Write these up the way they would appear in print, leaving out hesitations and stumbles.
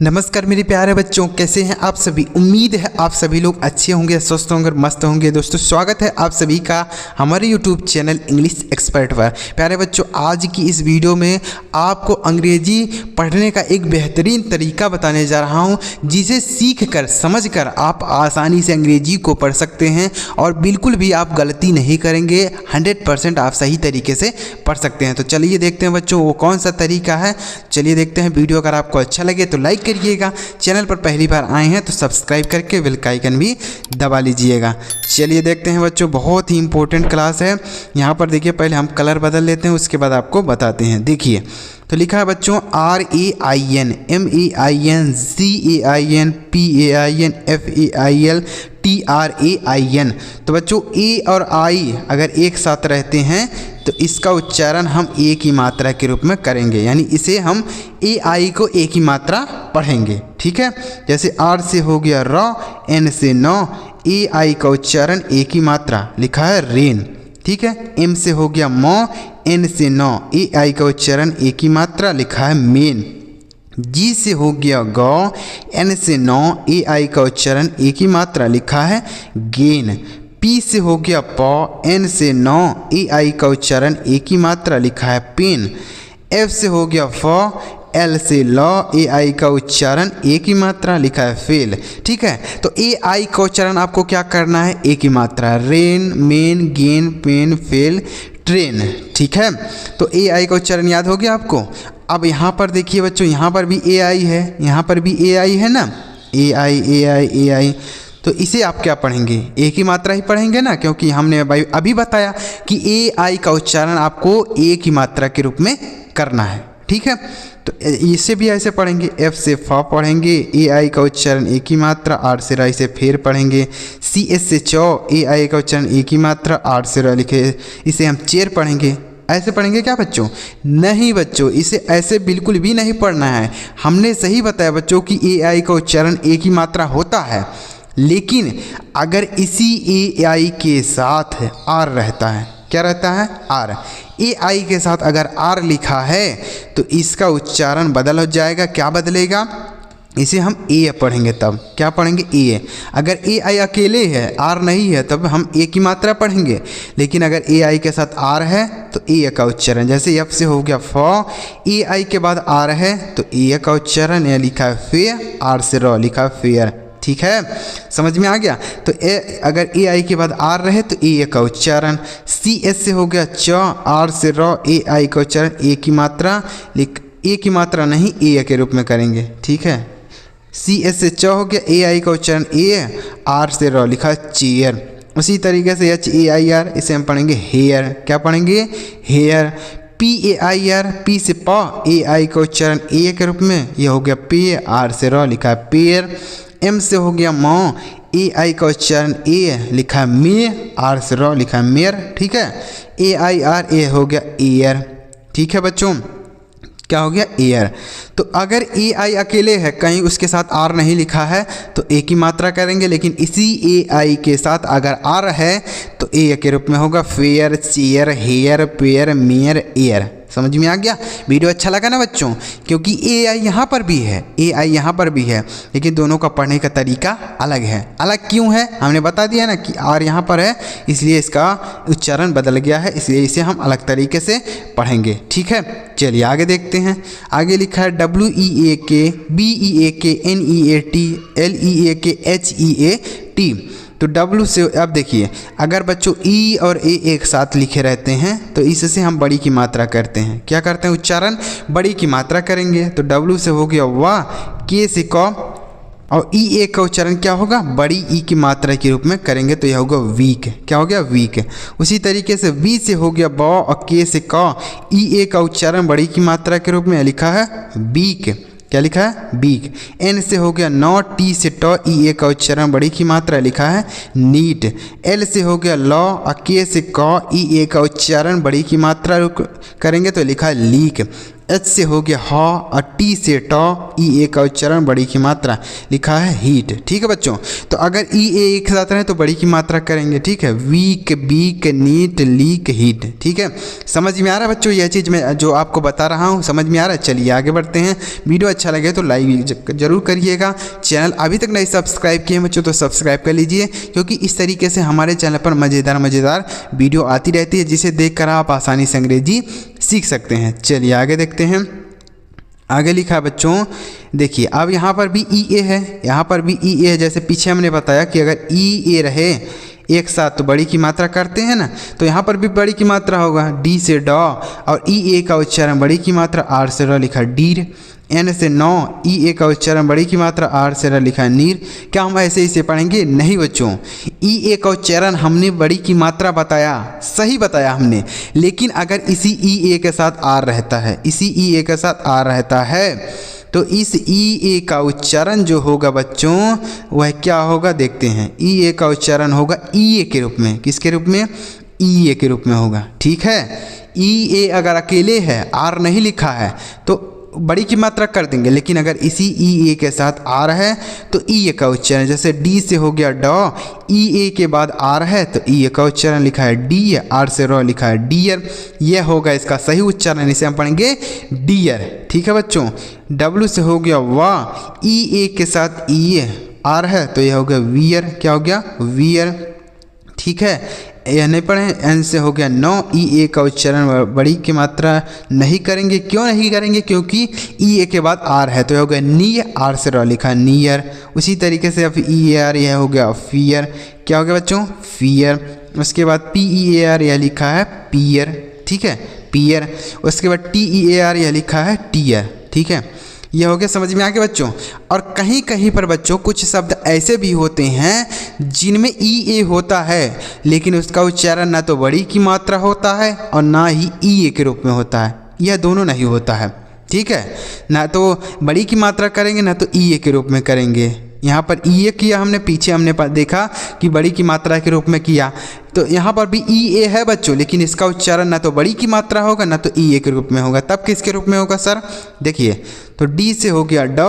नमस्कार मेरे प्यारे बच्चों, कैसे हैं आप सभी। उम्मीद है आप सभी लोग अच्छे होंगे, स्वस्थ होंगे, मस्त होंगे। दोस्तों स्वागत है आप सभी का हमारे YouTube चैनल इंग्लिश एक्सपर्ट पर। प्यारे बच्चों, आज की इस वीडियो में आपको अंग्रेजी पढ़ने का एक बेहतरीन तरीका बताने जा रहा हूं, जिसे सीख कर समझ कर आप आसानी से अंग्रेजी को पढ़ सकते हैं और बिल्कुल भी आप गलती नहीं करेंगे। 100% आप सही तरीके से पढ़ सकते हैं। तो चलिए देखते हैं बच्चों वो कौन सा तरीका है। चलिए देखते हैं। वीडियो अगर आपको अच्छा लगे तो लाइक करिएगा। चैनल पर पहली बार आए हैं तो सब्सक्राइब करके बेल का आइकन भी दबा लीजिएगा। चलिए देखते हैं बच्चों, बहुत ही इंपॉर्टेंट क्लास है। यहाँ पर देखिए, पहले हम कलर बदल लेते हैं, उसके बाद आपको बताते हैं। देखिए तो लिखा है बच्चों RAIN MAIN CAIN PAIN FAIL TRAIN। तो बच्चों ए और आई अगर एक साथ रहते हैं तो इसका उच्चारण हम एक ही मात्रा के रूप में करेंगे, यानी इसे हम AI को एक ही मात्रा पढ़ेंगे। ठीक है, जैसे R से हो गया र, N से नौ, AI का उच्चारण एक ही मात्रा लिखा है रेन। ठीक है, M से हो गया मौ, N से नौ, AI का उच्चारण एक ही मात्रा लिखा है मेन। G से हो गया गौ, N से नौ, AI का उच्चारण एक ही मात्रा लिखा है गेन। P से हो गया पौ, N से नौ, AI का उच्चारण एक ही मात्रा लिखा है पेन। F से हो गया फ, L से लॉ, AI का उच्चारण एक ही मात्रा लिखा है फेल। ठीक है, तो AI का उच्चारण आपको क्या करना है, एक ही मात्रा, rain, main, gain, pain, fail, train. ठीक है, तो AI का उच्चारण याद हो गया आपको। अब यहाँ पर देखिए बच्चों, यहाँ पर भी AI है, यहाँ पर भी AI है ना, AI। तो इसे आप क्या पढ़ेंगे, एक ही मात्रा ही पढ़ेंगे ना, क्योंकि हमने अभी बताया कि AI का उच्चारण आपको एक ही मात्रा के रूप में करना है। ठीक है, तो इसे भी ऐसे पढ़ेंगे। F से फा पढ़ेंगे, AI का उच्चारण एक ही मात्रा, R से राई से फेर पढ़ेंगे। CS से चौ, AI का उच्चारण एक ही मात्रा, R से रा लिखे, इसे हम चेयर पढ़ेंगे। ऐसे पढ़ेंगे क्या बच्चों? नहीं बच्चों, इसे ऐसे बिल्कुल भी नहीं पढ़ना है। हमने सही बताया बच्चों कि AI का उच्चारण एक ही मात्रा होता है, लेकिन अगर इसी AI के साथ R रहता है, क्या रहता है, R, AI के साथ अगर R लिखा है तो इसका उच्चारण बदल हो जाएगा। क्या बदलेगा, इसे हम A पढ़ेंगे। तब क्या पढ़ेंगे, A। अगर AI अकेले है, R नहीं है, तब हम एक ही मात्रा पढ़ेंगे। लेकिन अगर AI के साथ R है तो A का उच्चारण, जैसे F से हो गया फ, AI के बाद R है तो A का उच्चारण, यह लिखा है फेयर, R से र लिखा है फेयर। ठीक है, समझ में आ गया। तो अगर AI के बाद R रहे तो A का उच्चारण। CS से हो गया च, R से र, AI का उच्चारण एक ही मात्रा, एक ही मात्रा नहीं A के रूप में करेंगे। ठीक है, CS से च हो गया, AI का उच्चारण A, R से र लिखा चेयर। उसी तरीके से HAIR, इसे हम पढ़ेंगे हेयर। क्या पढ़ेंगे, हेयर। PAIR, P से प, AI का उच्चारण A के रूप में, यह हो गया पे, R से र लिखा है पेयर। M से हो गया मौ, AI का उच्चारण A लिखा है मे, R से र लिखा है मेयर। ठीक है, AIR हो गया एयर। ठीक है बच्चों, क्या हो गया, एयर। तो अगर AI अकेले है, कहीं उसके साथ R नहीं लिखा है तो एक ही मात्रा करेंगे, लेकिन इसी AI के साथ अगर R है तो A के रूप में होगा fair, chair, hair, pair, mayor, air. समझ में आ गया। वीडियो अच्छा लगा ना बच्चों, क्योंकि AI यहाँ पर भी है, AI यहाँ पर भी है, लेकिन दोनों का पढ़ने का तरीका अलग है। अलग क्यों है, हमने बता दिया ना कि R यहाँ पर है इसलिए इसका उच्चारण बदल गया है, इसलिए इसे हम अलग तरीके से पढ़ेंगे। ठीक है, चलिए आगे देखते हैं। आगे लिखा है WEAK BEAK NEAT LEAK HEAT। तो W से, अब देखिए अगर बच्चों E और A एक साथ लिखे रहते हैं तो इससे हम बड़ी की मात्रा करते हैं। क्या करते हैं, उच्चारण बड़ी की मात्रा करेंगे। तो W से हो गया वाह, K से क, और EA का उच्चारण क्या होगा, बड़ी E की मात्रा के रूप में करेंगे तो यह होगा वीक। क्या हो गया, वीक। उसी तरीके से V से हो गया ब और K से क, EA का उच्चारण बड़ी की मात्रा के रूप में लिखा है बीक। क्या लिखा है, बीक। N से हो गया नौ, T से ट, EA का उच्चारण बड़ी की मात्रा लिखा है नीट। L से हो गया लॉ और K से क, EA का उच्चारण बड़ी की मात्रा करेंगे तो लिखा है लीक। एच से हो गया ह और टी से टॉ, ई ए का उच्चारण बड़ी की मात्रा लिखा है हीट। ठीक है बच्चों, तो अगर ई ए एक साथ रहे तो बड़ी की मात्रा करेंगे। ठीक है, week, beak, neat, leak, heat. ठीक है, समझ में आ रहा है बच्चों यह चीज़ मैं जो आपको बता रहा हूँ, समझ में आ रहा है। चलिए आगे बढ़ते हैं। वीडियो अच्छा लगे तो लाइक जरूर करिएगा। चैनल अभी तक नहीं सब्सक्राइब किए बच्चों तो सब्सक्राइब कर लीजिए, क्योंकि इस तरीके से हमारे चैनल पर मज़ेदार वीडियो आती रहती है, जिसे देखकर आप आसानी से अंग्रेजी सीख सकते हैं। चलिए आगे देखते हैं। आगे लिखा है बच्चों, देखिए अब यहाँ पर भी ई ए है, यहाँ पर भी ई ए है। जैसे पीछे हमने बताया कि अगर ई ए रहे एक साथ तो बड़ी की मात्रा करते हैं ना, तो यहाँ पर भी बड़ी की मात्रा होगा डी से डॉ, और ई ए का उच्चारण बड़ी की मात्रा आर से र लिखा डीर, एन से नौ, ई ए का उच्चारण बड़ी की मात्रा आर से र लिखा है नीर। क्या हम ऐसे इसे पढ़ेंगे? नहीं बच्चों, ई ए का उच्चारण हमने बड़ी की मात्रा बताया, सही बताया हमने, लेकिन अगर इसी ई ए के साथ आर रहता है, इसी ई ए के साथ आर रहता है, तो इस ई ए का उच्चारण जो होगा बच्चों वह क्या होगा देखते हैं। ई ए का उच्चारण होगा ई ए के रूप में। किसके रूप में? ई ए के रूप में होगा। ठीक है, ई ए अगर अकेले है, आर नहीं लिखा है, तो बड़ी की मात्रा कर देंगे, लेकिन अगर इसी ई ए के साथ आर है तो ई ए का उच्चारण, जैसे डी से हो गया डॉ, ई ए के बाद आर है तो ई ए का उच्चारण लिखा है डी, आर से रॉ लिखा है डियर। यह होगा इसका सही उच्चारण, इसे हम पढ़ेंगे डियर। ठीक है बच्चों, डब्ल्यू से हो गया वाह, ई ए के साथ ई ए आर है तो यह हो गया वियर। क्या हो गया? वियर। ठीक है, यह नहीं पढ़े। एन से हो गया नौ, ई ए का उच्चारण बड़ी की मात्रा नहीं करेंगे। क्यों नहीं करेंगे? क्योंकि ई ए के बाद आर है तो यह हो गया नी, आर से र लिखा नियर। उसी तरीके से अब ई ए आर यह हो गया फियर। क्या हो गया बच्चों? फियर। उसके बाद पी ई ए आर यह लिखा है पियर। ठीक है, पियर। उसके बाद टी ई ए आर यह लिखा है टीयर। ठीक है, यह हो गया, समझ में आ गया बच्चों। और कहीं कहीं पर बच्चों कुछ शब्द ऐसे भी होते हैं जिनमें ई ए होता है, लेकिन उसका उच्चारण ना तो बड़ी की मात्रा होता है और ना ही ई ए के रूप में होता है। यह दोनों नहीं होता है। ठीक है, ना तो बड़ी की मात्रा करेंगे ना तो ई ए के रूप में करेंगे। यहाँ पर ई ए किया हमने, पीछे हमने देखा कि बड़ी की मात्रा के रूप में किया, तो यहाँ पर भी ई ए है बच्चों, लेकिन इसका उच्चारण ना तो बड़ी की मात्रा होगा ना तो ई ए के रूप में होगा। तब किसके रूप में होगा सर? देखिए, तो डी से हो गया डॉ,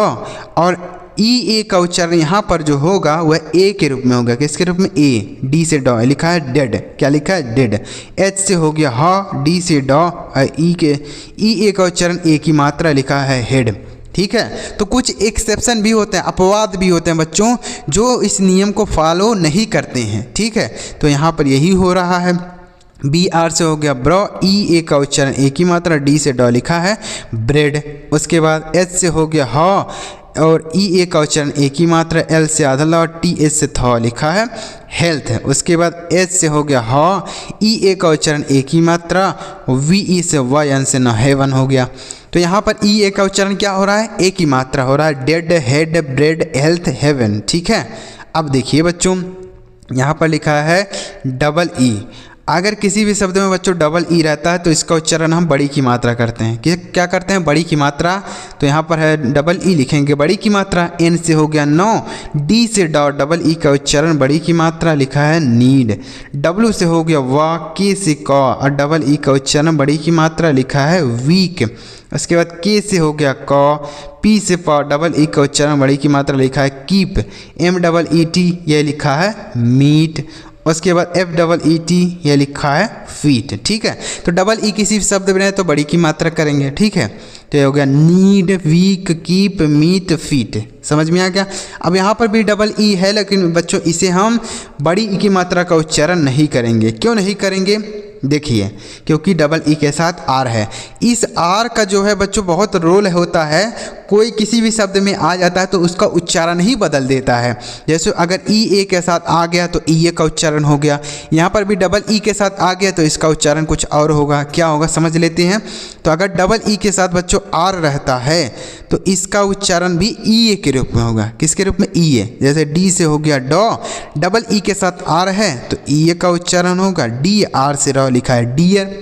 और ई ए का उच्चारण यहाँ पर जो होगा वह ए के रूप में होगा। किसके रूप में? ए। डी से डॉ लिखा है डेड। क्या लिखा है? डेड। एच से हो गया ह, डी से डॉ, ई ए का उच्चारण ए की मात्रा लिखा है हेड। ठीक है, तो कुछ एक्सेप्शन भी होते हैं, अपवाद भी होते हैं बच्चों, जो इस नियम को फॉलो नहीं करते हैं। ठीक है, तो यहाँ पर यही हो रहा है। बी आर से हो गया ब्रो, ई ए का उच्चारण ए की मात्रा, डी से डॉ लिखा है ब्रेड। उसके बाद एच से हो गया ह, और ई ए का उच्चारण ए की मात्रा, एल से आधा और टी एच से थ लिखा है हेल्थ। उसके बाद एच से हो गया ह, ई ए का उच्चारण ए की मात्रा, वी ई से वाई, एन से न हेवन हो गया। तो यहाँ पर ई ए का उच्चारण क्या हो रहा है? ए की मात्रा हो रहा है। Dead, head, bread, health, heaven. ठीक है, अब देखिए बच्चों, यहाँ पर लिखा है डबल ई। अगर किसी भी शब्द में बच्चों डबल ई रहता है तो इसका उच्चारण हम बड़ी की मात्रा करते हैं। क्या करते हैं? बड़ी की मात्रा। तो यहाँ पर है डबल ई, लिखेंगे बड़ी की मात्रा। एन से हो गया नौ, डी से डॉ, डबल ई का उच्चारण बड़ी की मात्रा लिखा है नीड। डब्ल्यू से हो गया वाह, के से कौ, और डबल ई का उच्चारण बड़ी की मात्रा लिखा है वीक। उसके बाद के से हो गया कौ, पी से प, डबल ई का उच्चारण बड़ी की मात्रा लिखा है keep. M double E T यह लिखा है मीट। उसके बाद एफ डबल ई टी यह लिखा है फीट। ठीक है, तो डबल ई किसी शब्द में तो बड़ी की मात्रा करेंगे। ठीक है, तो ये हो गया need, week, keep, meet, feet. समझ में आ गया? अब यहाँ पर भी डबल ई है, लेकिन बच्चों इसे हम बड़ी ई की मात्रा का उच्चारण नहीं करेंगे। क्यों नहीं करेंगे? देखिए, क्योंकि डबल ई के साथ आर है। इस आर का जो है बच्चों बहुत रोल होता है। कोई किसी भी शब्द में आ जाता है तो उसका उच्चारण ही बदल देता है। जैसे अगर ई ए के साथ आ गया तो ई ए का उच्चारण हो गया, यहाँ पर भी डबल ई के साथ आ गया तो इसका उच्चारण कुछ और होगा। क्या होगा समझ लेते हैं। तो अगर डबल ई के साथ बच्चों आर रहता है तो इसका उच्चारण भी ई ए के रूप में होगा। किसके रूप में? ई ए। जैसे डी से हो गया डॉ, डबल ई के साथ आर है तो ई ए का उच्चारण होगा डी, आर से रॉ लिखा है डियर।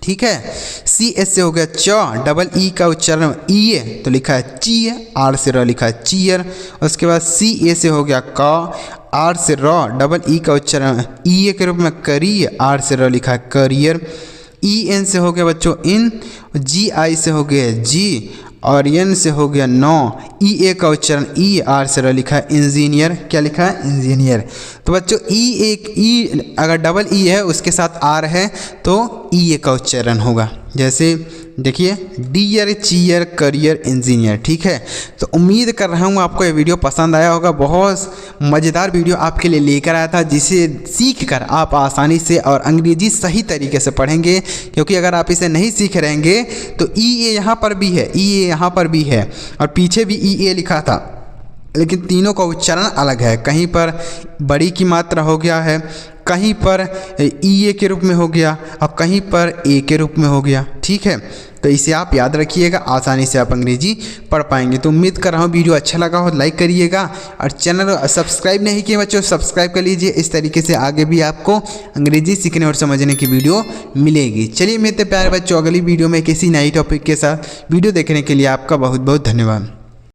ठीक है, सी एस से हो गया च, डबल ई का उच्चारण ई ए तो लिखा है ची, आर से र लिखा है चीयर। उसके बाद सी ए से हो गया क, आर से र, डबल ई का उच्चारण ई ए के रूप में करी, आर से र लिखा है करियर। EN से हो गया बच्चों इन, GI से हो गया जी, और N से हो गया नो, EA का उच्चारण ER से लिखा है इंजीनियर। क्या लिखा है? इंजीनियर। तो बच्चों E अगर डबल E है उसके साथ R है तो EA का उच्चारण होगा। जैसे देखिए डियर चीयर करियर इंजीनियर। ठीक है, तो उम्मीद कर रहा हूँ आपको ये वीडियो पसंद आया होगा। बहुत मज़ेदार वीडियो आपके लिए लेकर आया था, जिसे सीख कर आप आसानी से और अंग्रेजी सही तरीके से पढ़ेंगे। क्योंकि अगर आप इसे नहीं सीख रहेंगे तो EA यहाँ पर भी है, EA यहाँ पर भी है, और पीछे भी EA लिखा था, लेकिन तीनों का उच्चारण अलग है। कहीं पर बड़ी की मात्रा हो गया है, कहीं पर EA के रूप में हो गया, और कहीं पर A के रूप में हो गया। ठीक है, तो इसे आप याद रखिएगा, आसानी से आप अंग्रेजी पढ़ पाएंगे। तो उम्मीद कर रहा हूँ वीडियो अच्छा लगा हो, लाइक करिएगा, और चैनल सब्सक्राइब नहीं किए बच्चों सब्सक्राइब कर लीजिए। इस तरीके से आगे भी आपको अंग्रेजी सीखने और समझने की वीडियो मिलेगी। चलिए मेरे प्यारे बच्चों, अगली वीडियो में किसी नई टॉपिक के साथ वीडियो देखने के लिए आपका बहुत बहुत धन्यवाद।